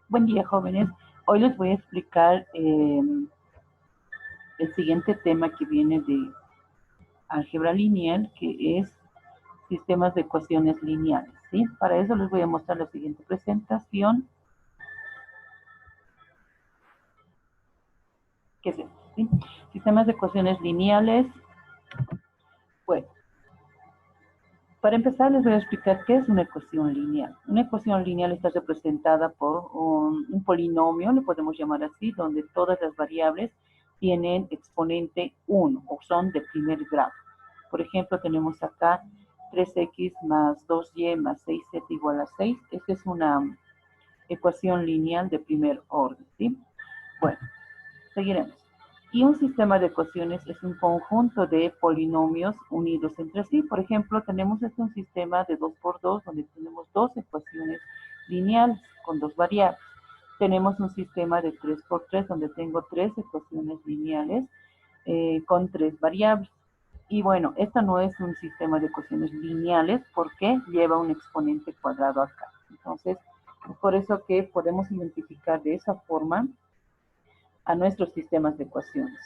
Buen día, jóvenes. Hoy les voy a explicar el siguiente tema que viene de álgebra lineal, que es sistemas de ecuaciones lineales, ¿sí? Para eso les voy a mostrar la siguiente presentación, que es esto, ¿sí? Sistemas de ecuaciones lineales. Bueno, para empezar les voy a explicar qué es una ecuación lineal. Una ecuación lineal está representada por un polinomio, le podemos llamar así, donde todas las variables tienen exponente 1 o son de primer grado. Por ejemplo, tenemos acá 3x más 2y más 6z igual a 6. Esta es una ecuación lineal de primer orden, ¿sí? Bueno, seguiremos. Y un sistema de ecuaciones es un conjunto de polinomios unidos entre sí. Por ejemplo, tenemos un sistema de 2 por 2 donde tenemos dos ecuaciones lineales con dos variables. Tenemos un sistema de 3 por 3 donde tengo tres ecuaciones lineales con tres variables. Y bueno, esta no es un sistema de ecuaciones lineales porque lleva un exponente cuadrado acá. Entonces, es por eso que podemos identificar de esa forma a nuestros sistemas de ecuaciones.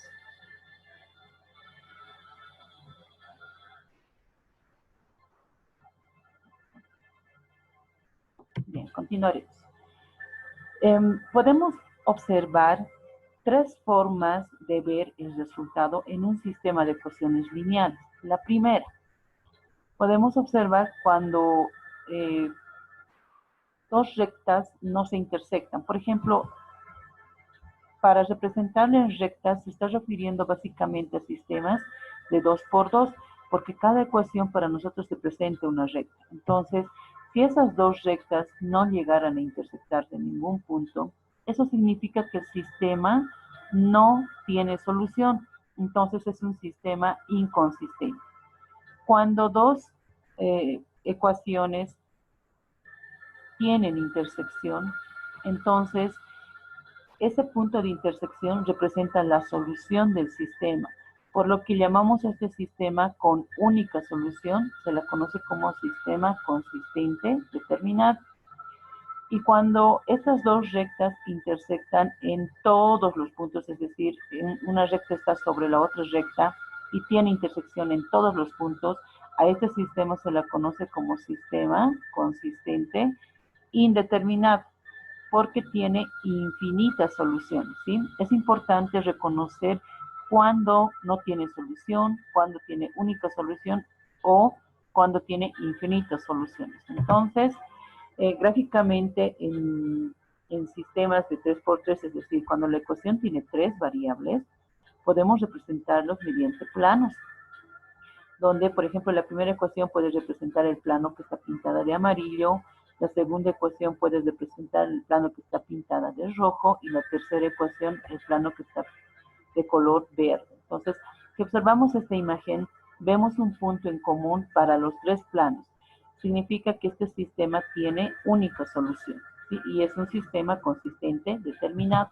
Bien, continuaremos. Podemos observar tres formas de ver el resultado en un sistema de ecuaciones lineales. La primera, podemos observar cuando dos rectas no se intersectan. Por ejemplo, para representarle en rectas se está refiriendo básicamente a sistemas de 2 por 2, porque cada ecuación para nosotros se presenta una recta. Entonces, si esas dos rectas no llegaran a intersectarse en ningún punto, eso significa que el sistema no tiene solución. Entonces es un sistema inconsistente. Cuando dos ecuaciones tienen intersección, entonces ese punto de intersección representa la solución del sistema, por lo que llamamos a este sistema con única solución, se la conoce como sistema consistente determinado. Y cuando estas dos rectas intersectan en todos los puntos, es decir, una recta está sobre la otra recta y tiene intersección en todos los puntos, a este sistema se la conoce como sistema consistente indeterminado, porque tiene infinitas soluciones, ¿sí? Es importante reconocer cuándo no tiene solución, cuándo tiene única solución o cuándo tiene infinitas soluciones. Entonces, gráficamente en sistemas de 3 por 3, es decir, cuando la ecuación tiene tres variables, podemos representarlos mediante planos, donde, por ejemplo, la primera ecuación puede representar el plano que está pintada de amarillo, la segunda ecuación puede representar el plano que está pintada de rojo y la tercera ecuación el plano que está de color verde. Entonces, si observamos esta imagen, vemos un punto en común para los tres planos. Significa que este sistema tiene única solución, ¿sí? Y es un sistema consistente determinado.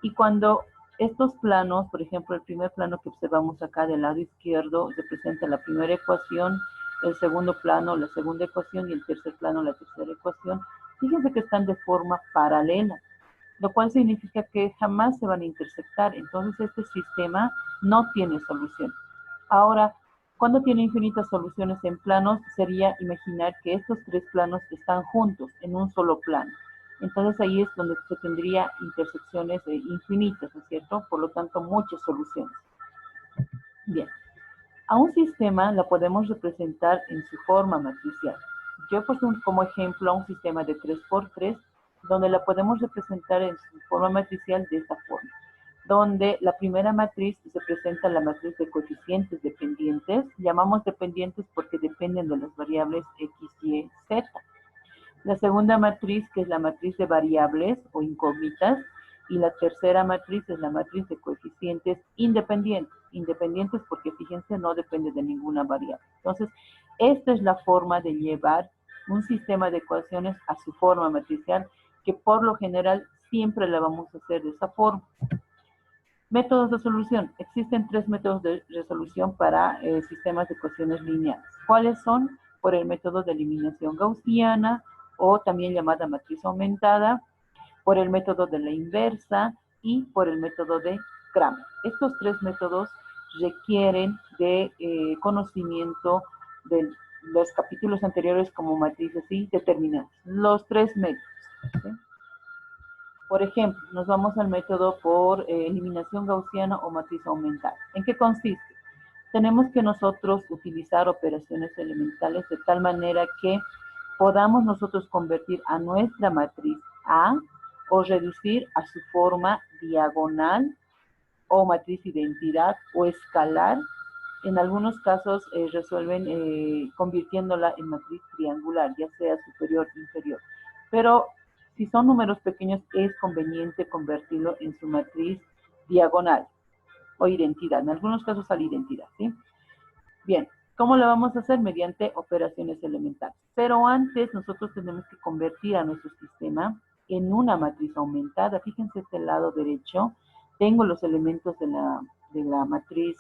Y cuando estos planos, por ejemplo, el primer plano que observamos acá del lado izquierdo representa la primera ecuación, el segundo plano la segunda ecuación y el tercer plano la tercera ecuación, fíjense que están de forma paralela, lo cual significa que jamás se van a intersectar. Entonces este sistema no tiene solución. Ahora, cuando tiene infinitas soluciones en planos, sería imaginar que estos tres planos están juntos en un solo plano. Entonces ahí es donde se tendría intersecciones infinitas, ¿no es cierto? Por lo tanto, muchas soluciones. Bien, a un sistema la podemos representar en su forma matricial. Yo he puesto como ejemplo a un sistema de 3 por 3, donde la podemos representar en su forma matricial de esta forma, donde la primera matriz se presenta la matriz de coeficientes dependientes. Llamamos dependientes porque dependen de las variables x, y, z. La segunda matriz, que es la matriz de variables o incógnitas, y la tercera matriz es la matriz de coeficientes independientes. Independientes porque, fíjense, no depende de ninguna variable. Entonces, esta es la forma de llevar un sistema de ecuaciones a su forma matricial, que por lo general siempre la vamos a hacer de esa forma. Métodos de solución. Existen tres métodos de resolución para sistemas de ecuaciones lineales. ¿Cuáles son? Por el método de eliminación gaussiana, o también llamada matriz aumentada, por el método de la inversa y por el método de Kramer. Estos tres métodos requieren de conocimiento de los capítulos anteriores como matrices y determinantes. Los tres métodos. ¿Sí? Por ejemplo, nos vamos al método por eliminación gaussiana o matriz aumentada. ¿En qué consiste? Tenemos que nosotros utilizar operaciones elementales de tal manera que podamos nosotros convertir a nuestra matriz A o reducir a su forma diagonal o matriz identidad o escalar. En algunos casos resuelven convirtiéndola en matriz triangular, ya sea superior o inferior. Pero si son números pequeños, es conveniente convertirlo en su matriz diagonal o identidad. En algunos casos a la identidad, ¿sí? Bien, ¿cómo lo vamos a hacer? Mediante operaciones elementales. Pero antes nosotros tenemos que convertir a nuestro sistema en una matriz aumentada. Fíjense este lado derecho. Tengo los elementos de la matriz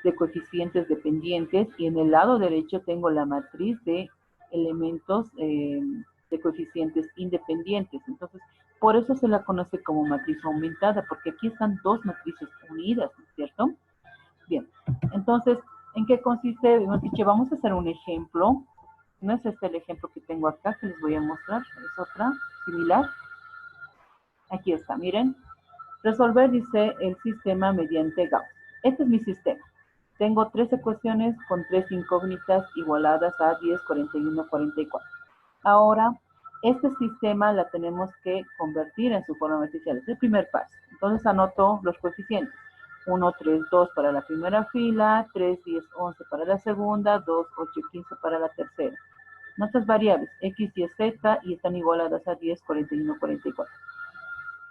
de coeficientes dependientes y en el lado derecho tengo la matriz de elementos de coeficientes independientes. Entonces, por eso se la conoce como matriz aumentada, porque aquí están dos matrices unidas, ¿no es cierto? Bien, entonces, ¿en qué consiste? Hemos dicho, vamos a hacer un ejemplo. No es este el ejemplo que tengo acá, que les voy a mostrar, es otra similar. Aquí está, miren. Resolver, dice, el sistema mediante Gauss. Este es mi sistema. Tengo tres ecuaciones con tres incógnitas igualadas a 10, 41, 44. Ahora, este sistema la tenemos que convertir en su forma matricial. Es el primer paso. Entonces anoto los coeficientes. 1, 3, 2 para la primera fila, 3, 10, 11 para la segunda, 2, 8, 15 para la tercera. Nuestras variables, x, y z, y están igualadas a 10, 41, 44.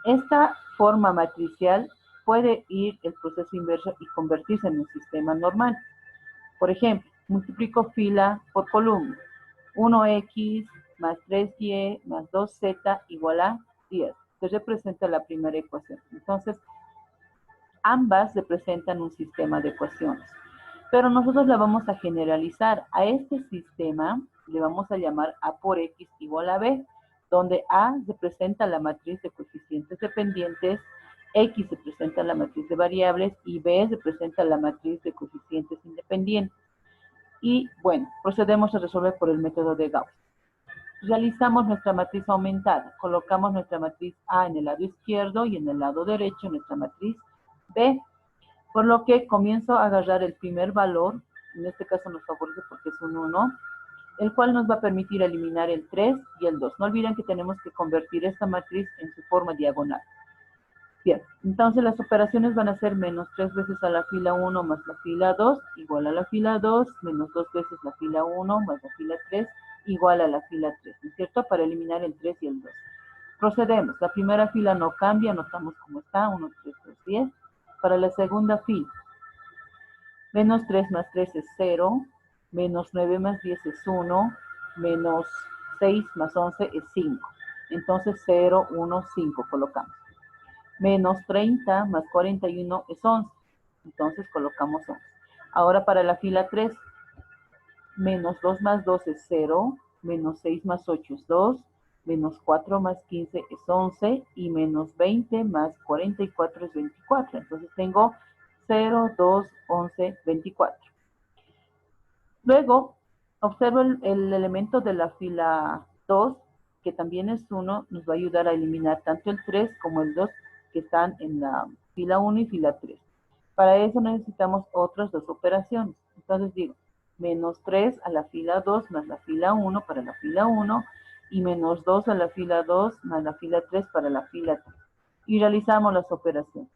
Esta forma matricial puede ir el proceso inverso y convertirse en un sistema normal. Por ejemplo, multiplico fila por columna. 1x más 3y más 2z igual a 10. Que representa la primera ecuación. Entonces, ambas representan un sistema de ecuaciones. Pero nosotros la vamos a generalizar. A este sistema le vamos a llamar A por X igual a B, donde A representa la matriz de coeficientes dependientes, X representa la matriz de variables y B representa la matriz de coeficientes independientes. Y bueno, procedemos a resolver por el método de Gauss. Realizamos nuestra matriz aumentada. Colocamos nuestra matriz A en el lado izquierdo y en el lado derecho nuestra matriz B. Por lo que comienzo a agarrar el primer valor, en este caso nos favorece porque es un 1, el cual nos va a permitir eliminar el 3 y el 2. No olviden que tenemos que convertir esta matriz en su forma diagonal. Bien, entonces las operaciones van a ser menos 3 veces a la fila 1 más la fila 2, igual a la fila 2, menos 2 veces la fila 1 más la fila 3, igual a la fila 3, ¿no es cierto? Para eliminar el 3 y el 2. Procedemos, la primera fila no cambia, notamos cómo está, 1, 3, 2, 10. Para la segunda fila, menos 3 más 3 es 0, menos 9 más 10 es 1, menos 6 más 11 es 5. Entonces 0, 1, 5 colocamos. Menos 30 más 41 es 11. Entonces colocamos 11. Ahora para la fila 3, menos 2 más 2 es 0, menos 6 más 8 es 2, menos 4 más 15 es 11 y menos 20 más 44 es 24. Entonces tengo 0, 2, 11, 24. Luego, observo el elemento de la fila 2, que también es 1, nos va a ayudar a eliminar tanto el 3 como el 2, que están en la fila 1 y fila 3. Para eso necesitamos otras dos operaciones. Entonces digo, menos 3 a la fila 2 más la fila 1 para la fila 1 y menos 2 a la fila 2 más la fila 3 para la fila 3. Y realizamos las operaciones.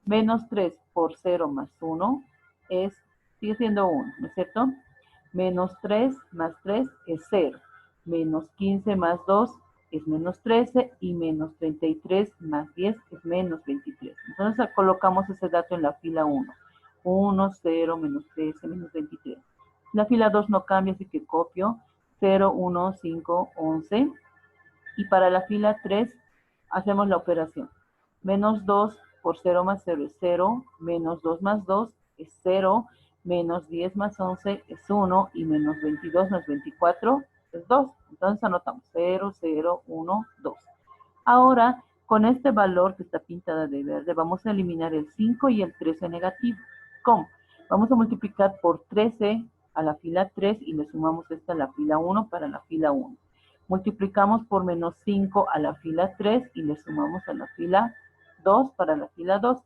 Menos 3 por 0 más 1 sigue siendo 1, ¿no es cierto? Menos 3 más 3 es 0. Menos 15 más 2 es menos 13 y menos 33 más 10 es menos 23. Entonces colocamos ese dato en la fila 1. 1, 0, menos 13, menos 23. La fila 2 no cambia, así que copio 0, 1, 5, 11. Y para la fila 3 hacemos la operación. Menos 2 por 0 más 0 es 0, menos 2 más 2 es 0, menos 10 más 11 es 1 y menos 22 más 24 es 2. Entonces anotamos 0, 0, 1, 2. Ahora, con este valor que está pintada de verde, vamos a eliminar el 5 y el 13 negativo. ¿Cómo? Vamos a multiplicar por 13 a la fila 3 y le sumamos esta a la fila 1 para la fila 1. Multiplicamos por menos 5 a la fila 3 y le sumamos a la fila 2 para la fila 2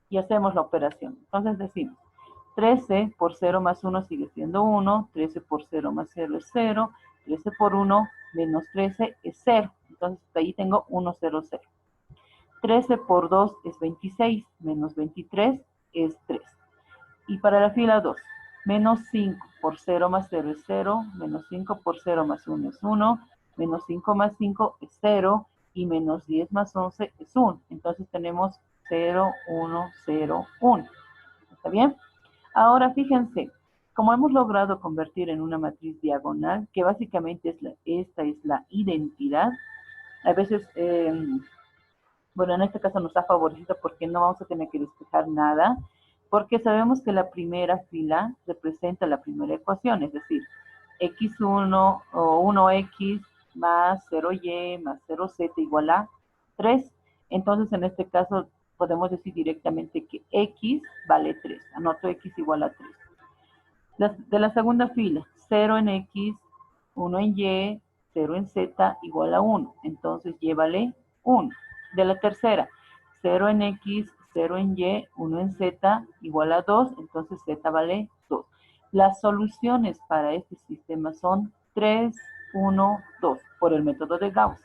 y hacemos la operación. Entonces decimos, 13 por 0 más 1 sigue siendo 1, 13 por 0 más 0 es 0, 13 por 1 menos 13 es 0. Entonces ahí tengo 1, 0, 0. 13 por 2 es 26, menos 23 es 3. Y para la fila 2, menos 5 por 0 más 0 es 0, menos 5 por 0 más 1 es 1, menos 5 más 5 es 0, y menos 10 más 11 es 1. Entonces tenemos 0, 1, 0, 1. ¿Está bien? Ahora fíjense, como hemos logrado convertir en una matriz diagonal, que básicamente esta es la identidad, a veces, bueno, en este caso nos da favorecido porque no vamos a tener que despejar nada, porque sabemos que la primera fila representa la primera ecuación, es decir, x1 o 1x más 0y más 0z igual a 3. Entonces, en este caso, podemos decir directamente que x vale 3. Anoto x igual a 3. De la segunda fila, 0 en x, 1 en y, 0 en z igual a 1. Entonces, y vale 1. De la tercera, 0 en x, 0 en y, 1 en z igual a 2. Entonces, z vale 2. Las soluciones para este sistema son 3, 1, 2, por el método de Gauss.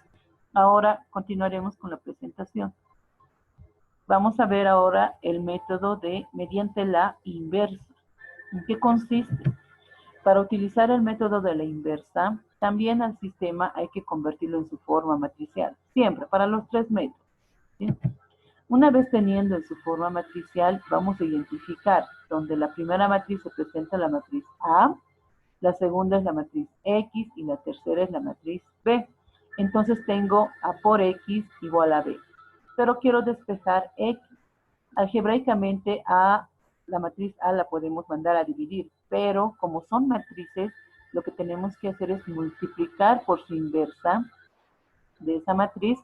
Ahora continuaremos con la presentación. Vamos a ver ahora el método de mediante la inversa. ¿En qué consiste? Para utilizar el método de la inversa, también al sistema hay que convertirlo en su forma matricial, siempre, para los tres métodos. ¿Sí? Una vez teniendo en su forma matricial, vamos a identificar donde la primera matriz representa la matriz A, la segunda es la matriz X y la tercera es la matriz B. Entonces tengo A por X igual a B. Pero quiero despejar X. Algebraicamente la matriz A la podemos mandar a dividir, pero como son matrices, lo que tenemos que hacer es multiplicar por su inversa de esa matriz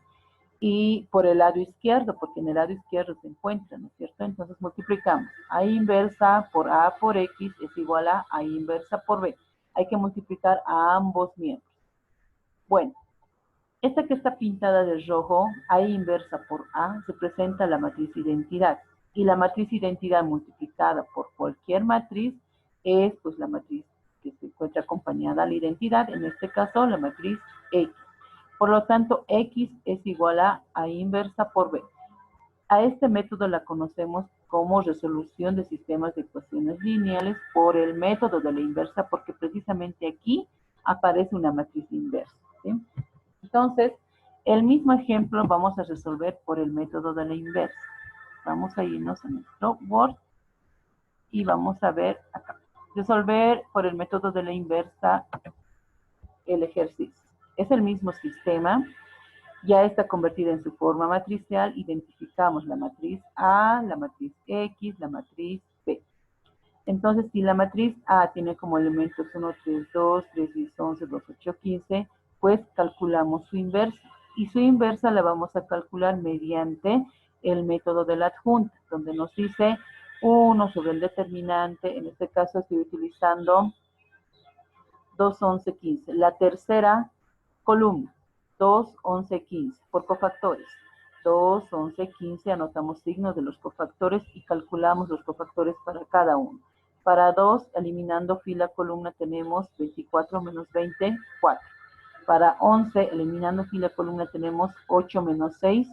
y por el lado izquierdo, porque en el lado izquierdo se encuentra, ¿no es cierto? Entonces multiplicamos. A inversa por A por X es igual a A inversa por B. Hay que multiplicar a ambos miembros. Bueno, esta que está pintada de rojo, A inversa por A, representa la matriz identidad. Y la matriz identidad multiplicada por cualquier matriz es pues la matriz que se encuentra acompañada a la identidad, en este caso la matriz X. Por lo tanto, X es igual a A inversa por B. A este método la conocemos como resolución de sistemas de ecuaciones lineales por el método de la inversa, porque precisamente aquí aparece una matriz inversa. ¿Sí? Entonces, el mismo ejemplo vamos a resolver por el método de la inversa. Vamos a irnos a nuestro Word y vamos a ver acá. Resolver por el método de la inversa el ejercicio. Es el mismo sistema, ya está convertida en su forma matricial. Identificamos la matriz A, la matriz X, la matriz B. Entonces, si la matriz A tiene como elementos 1, 3, 2, 3, 10, 11, 2, 8, 15, pues calculamos su inversa. Y su inversa la vamos a calcular mediante el método de la adjunta, donde nos dice 1 sobre el determinante. En este caso estoy utilizando 2, 11, 15. La tercera columna, 2, 11, 15, por cofactores. 2, 11, 15, anotamos signos de los cofactores y calculamos los cofactores para cada uno. Para 2, eliminando fila columna, tenemos 24 menos 20, 4. Para 11, eliminando fila columna, tenemos 8 menos 6,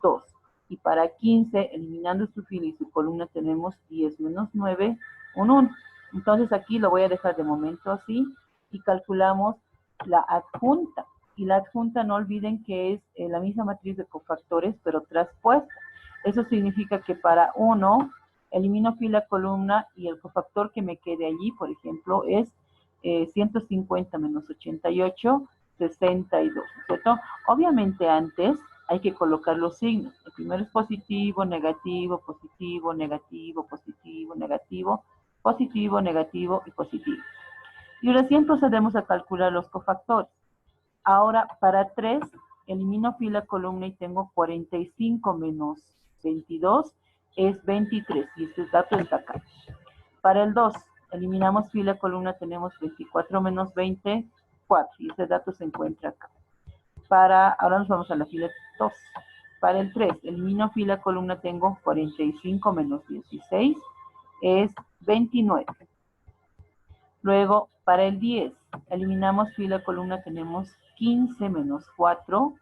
2. Y para 15, eliminando su fila y su columna, tenemos 10 menos 9, un 1. Entonces aquí lo voy a dejar de momento así y calculamos la adjunta. Y la adjunta, no olviden que es la misma matriz de cofactores, pero traspuesta. Eso significa que para 1, elimino fila columna y el cofactor que me quede allí, por ejemplo, es 150 menos 88, 62, ¿cierto? Obviamente antes hay que colocar los signos. El primero es positivo, negativo, positivo, negativo, positivo, negativo, positivo, negativo y positivo. Y recién procedemos a calcular los cofactores. Ahora, para 3, elimino fila, columna y tengo 45 menos 22 es 23 y este dato está acá. Para el 2, eliminamos fila, columna, tenemos 24 menos 20, 4 y este dato se encuentra acá. Ahora nos vamos a la fila 2. Para el 3, elimino fila, columna, tengo 45 menos 16 es 29. Luego, para el 10, eliminamos fila, columna, tenemos 15 menos 4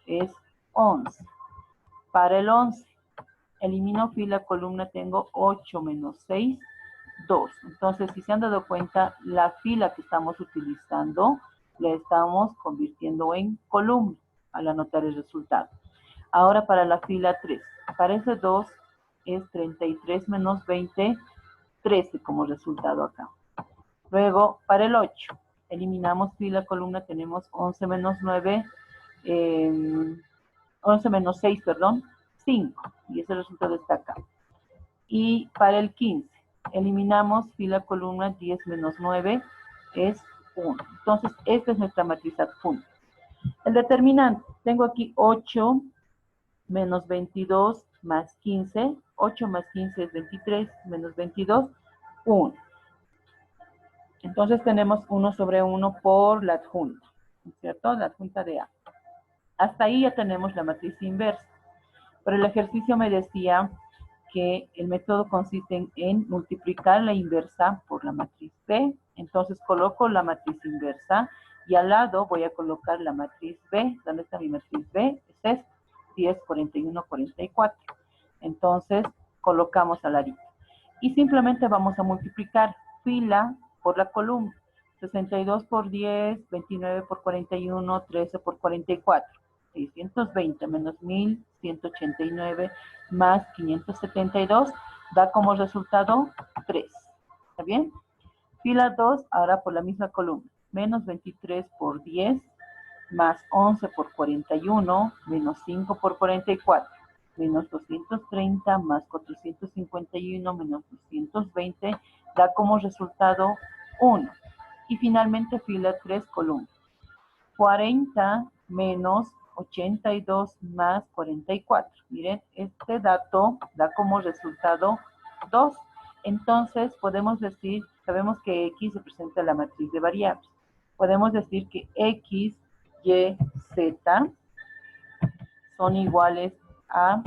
es 11. Para el 11, elimino fila, columna, tengo 8 menos 6, 2. Entonces, si se han dado cuenta, la fila que estamos utilizando la estamos convirtiendo en columna al anotar el resultado. Ahora para la fila 3. Para ese 2 es 33 menos 20, 13 como resultado acá. Luego, para el 8, eliminamos fila, columna, tenemos 11 menos 9, 11 menos 6, perdón, 5. Y ese resultado está acá. Y para el 15, eliminamos fila, columna, 10 menos 9 es 1. Entonces, esta es nuestra matriz adjunta. El determinante, tengo aquí 8 menos 22 más 15. 8 más 15 es 23, menos 22, 1. Entonces tenemos 1 sobre 1 por la adjunta, ¿cierto? La adjunta de A. Hasta ahí ya tenemos la matriz inversa. Pero el ejercicio me decía que el método consiste en multiplicar la inversa por la matriz B. Entonces coloco la matriz inversa y al lado voy a colocar la matriz B. ¿Dónde está mi matriz B? Es esta, 10, 41, 44. Entonces colocamos al ladito. Y simplemente vamos a multiplicar fila por la columna. 62 por 10, 29 por 41, 13 por 44. 620 menos 1189 más 572 da como resultado 3. ¿Está bien? Fila 2, ahora por la misma columna. Menos 23 por 10 más 11 por 41 menos 5 por 44. Menos 230 más 451 menos 220 da como resultado 1. Y finalmente fila 3, columna. 40 menos 82 más 44. Miren, este dato da como resultado 2. Entonces, podemos decir, sabemos que X representa la matriz de variables. Podemos decir que X, Y, Z son iguales a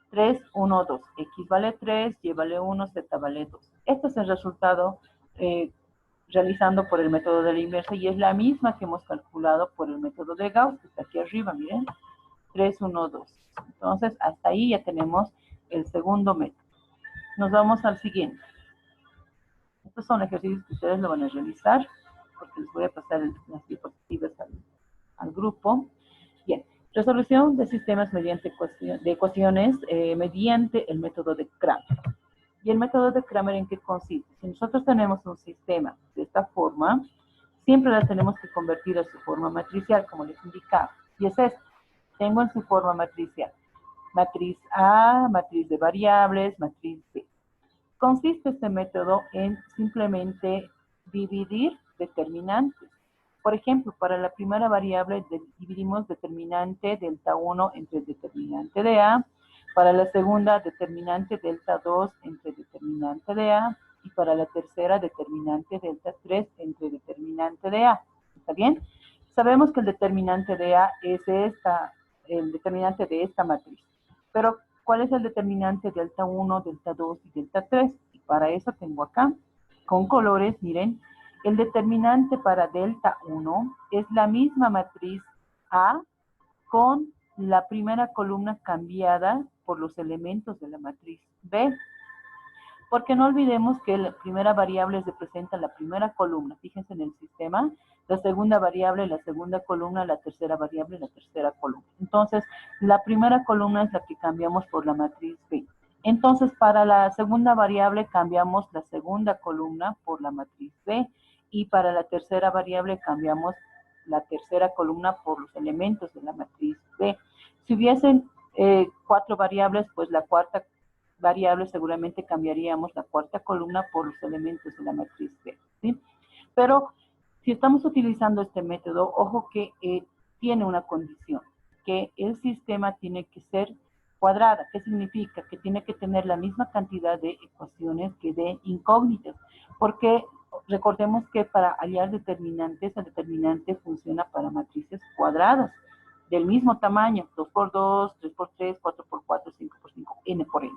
3, 1, 2. X vale 3, Y vale 1, Z vale 2. Este es el resultado realizando por el método de la inversa y es la misma que hemos calculado por el método de Gauss, que está aquí arriba, miren, 3, 1, 2. Entonces, hasta ahí ya tenemos el segundo método. Nos vamos al siguiente. Estos son ejercicios que ustedes lo van a realizar, porque les voy a pasar las diapositivas al grupo. Bien, resolución de sistemas mediante ecuaciones mediante el método de Cramer. ¿Y el método de Cramer en qué consiste? Si nosotros tenemos un sistema de esta forma, siempre la tenemos que convertir a su forma matricial, como les indicaba. Y es esto. Tengo en su forma matricial matriz A, matriz de variables, matriz B. Consiste este método en simplemente dividir determinantes. Por ejemplo, para la primera variable dividimos determinante delta 1 entre determinante de A. Para la segunda, determinante delta 2 entre determinante de A. Y para la tercera, determinante delta 3 entre determinante de A. ¿Está bien? Sabemos que el determinante de A es el determinante de esta matriz. Pero, ¿cuál es el determinante delta 1, delta 2 y delta 3? Y para eso tengo acá, con colores, miren, el determinante para delta 1 es la misma matriz A con la primera columna cambiada por los elementos de la matriz B. Porque no olvidemos que la primera variable representa la primera columna. Fíjense en el sistema. La segunda variable, la segunda columna, la tercera variable, la tercera columna. Entonces, la primera columna es la que cambiamos por la matriz B. Entonces, para la segunda variable cambiamos la segunda columna por la matriz B. Y para la tercera variable cambiamos la tercera columna por los elementos de la matriz B. Si hubiesen 4 variables, pues la cuarta variable seguramente cambiaríamos la cuarta columna por los elementos de la matriz B, ¿sí? Pero si estamos utilizando este método, ojo que tiene una condición, que el sistema tiene que ser cuadrada. ¿Qué significa? Que tiene que tener la misma cantidad de ecuaciones que de incógnitas, porque recordemos que para hallar determinantes, el determinante funciona para matrices cuadradas del mismo tamaño, 2 por 2, 3 por 3, 4 por 4, 5 por 5, n por n.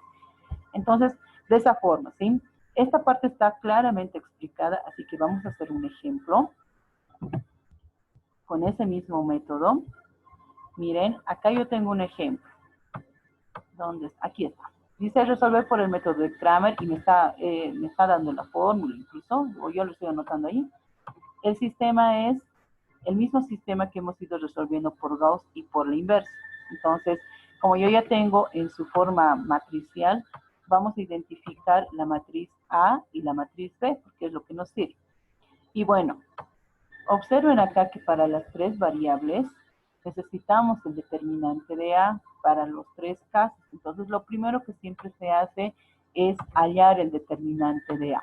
Entonces, de esa forma, ¿sí? Esta parte está claramente explicada, así que vamos a hacer un ejemplo con ese mismo método. Miren, acá yo tengo un ejemplo. ¿Dónde está? Aquí está. Dice resolver por el método de Cramer y me está dando la fórmula incluso, o yo lo estoy anotando ahí. El sistema es el mismo sistema que hemos ido resolviendo por Gauss y por la inversa. Entonces, como yo ya tengo en su forma matricial, vamos a identificar la matriz A y la matriz B, porque es lo que nos sirve. Y bueno, observen acá que para las tres variables necesitamos el determinante de A para los tres casos. Entonces, lo primero que siempre se hace es hallar el determinante de A.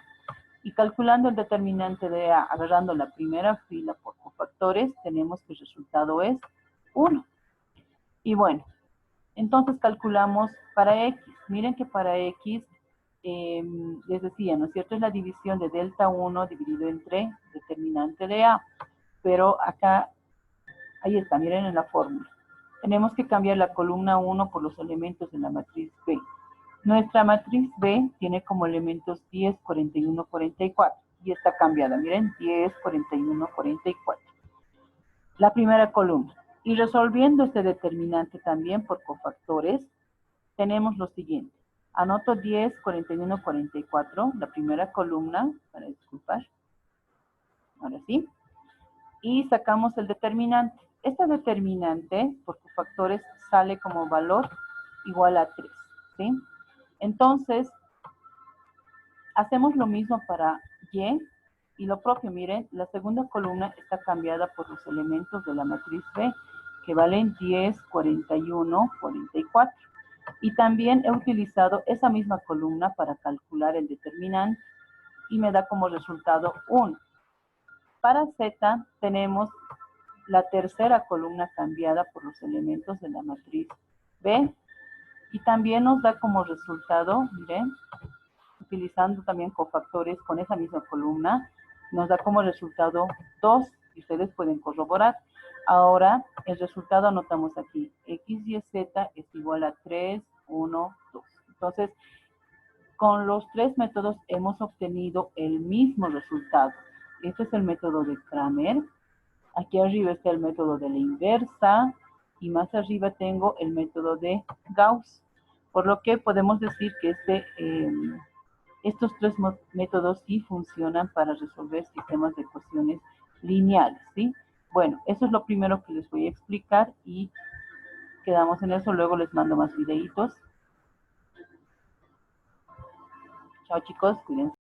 Y calculando el determinante de A, agarrando la primera fila por cofactores, tenemos que el resultado es 1. Y bueno, entonces calculamos para X. Miren que para X, les decía, ¿no es cierto? Es la división de delta 1 dividido entre determinante de A. Pero acá, ahí está, miren en la fórmula. Tenemos que cambiar la columna 1 por los elementos de la matriz B. Nuestra matriz B tiene como elementos 10, 41, 44. Y está cambiada, miren, 10, 41, 44. La primera columna. Y resolviendo este determinante también por cofactores, tenemos lo siguiente. Anoto 10, 41, 44, la primera columna, para disculpar. Ahora sí. Y sacamos el determinante. Este determinante por cofactores sale como valor igual a 3, ¿sí? Entonces, hacemos lo mismo para y lo propio, miren, la segunda columna está cambiada por los elementos de la matriz B, que valen 10, 41, 44. Y también he utilizado esa misma columna para calcular el determinante y me da como resultado 1. Para Z tenemos la tercera columna cambiada por los elementos de la matriz B y también nos da como resultado, miren, utilizando también cofactores con esa misma columna, nos da como resultado 2, y ustedes pueden corroborar. Ahora, el resultado anotamos aquí, X y Z es igual a 3, 1, 2. Entonces, con los tres métodos hemos obtenido el mismo resultado. Este es el método de Cramer. Aquí arriba está el método de la inversa, y más arriba tengo el método de Gauss. Por lo que podemos decir que estos tres métodos sí funcionan para resolver sistemas de ecuaciones lineales, ¿sí? Bueno, eso es lo primero que les voy a explicar y quedamos en eso. Luego les mando más videitos. Chao chicos, cuídense.